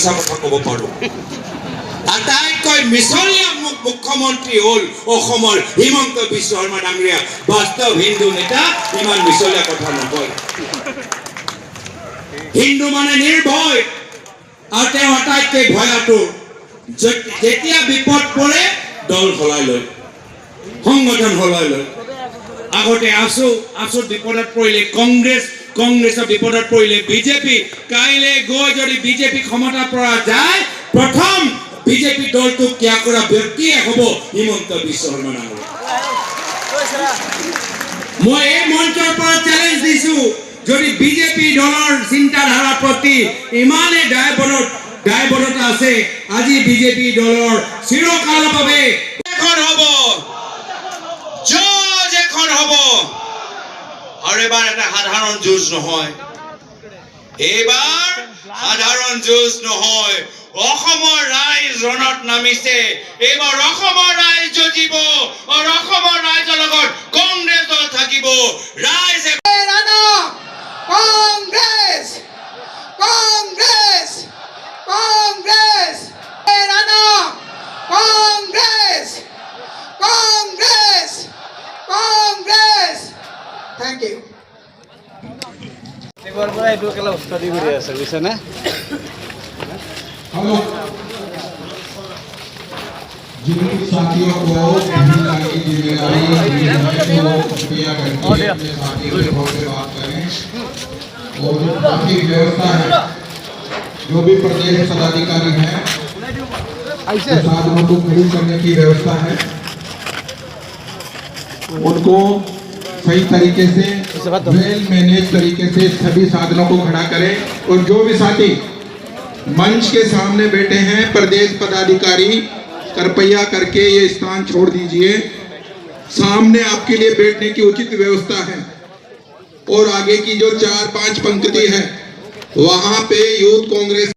মিছা কথা ক'ব পাৰোঁ। আটাইতকৈ মিছলীয়া মুখ্যমন্ত্ৰী হ'ল অসমৰ হিমন্ত বিশ্ব শৰ্মা ডাঙৰীয়া। বাস্তৱ হিন্দু নেতা ইমান মিছলীয়া কথা নকয়। হিন্দু মানে নিৰ্ভয়, আৰু তেওঁ আটাইতকৈ ভয়াতুৰ। যেতিয়া বিপদ পৰে দল সলাই লয়, সংগঠন সলাই লয়। আগতে আছুত বিপদত পৰিলে কংগ্ৰেছৰ বিপদত পৰিলে বিজেপি। কাইলৈ গৈ যদি বিজেপি ক্ষমতাৰ পৰা যায়, প্ৰথম বিজেপি দলটোক ত্যাগ কৰা ব্যক্তিয়ে হ'ব হিমন্ত বিশ্ব শৰ্মা ডাঙৰীয়া। মই এই মঞ্চৰ পৰা চেলেঞ্জ দিছো, যদি বিজেপি দলৰ চিন্তাধাৰাৰ প্ৰতি ইমানেই দায়বদ্ধতা আছে, আজি বিজেপি দলৰ চিৰকালৰ বাবে এখন হ'ব, যুঁজ এখন হ'ব। আৰু এবাৰ এটা সাধাৰণ যুঁজ নহয়, এইবাৰ সাধাৰণ যুঁজ নহয়। অসমৰ ৰাইজ ৰণত নামিছে। এইবাৰ অসমৰ ৰাইজ যুঁজিব, আৰু অসমৰ ৰাইজৰ লগত কংগ্ৰেছ দল থাকিব। ৰাইজে কংগ্ৰেছ কংগ্ৰেছ কংগ্ৰেছ কংগ্ৰেছ কংগ্ৰেছ কংগ্ৰেছ। Thank you. এবাৰ পৰা এইটো একেলা উস্তাদি কৰি আছে, বুজিছে নে? जिन साथियों को महिला की जिम्मेदारी दी है वो कृपया करके अपने साथियों से बात करें। और बाकी व्यवस्था है, जो भी प्रदेश पदाधिकारी हैं साधनों को खड़ी करने की व्यवस्था है, उनको सही तरीके से वेल मैनेज तरीके से सभी साधनों को खड़ा करें। और जो भी साथी मंच के सामने बैठे हैं प्रदेश पदाधिकारी, कृपया करके ये स्थान छोड़ दीजिए। सामने आपके लिए बैठने की उचित व्यवस्था है, और आगे की जो 4-5 पंक्ति है वहां पे यूथ कांग्रेस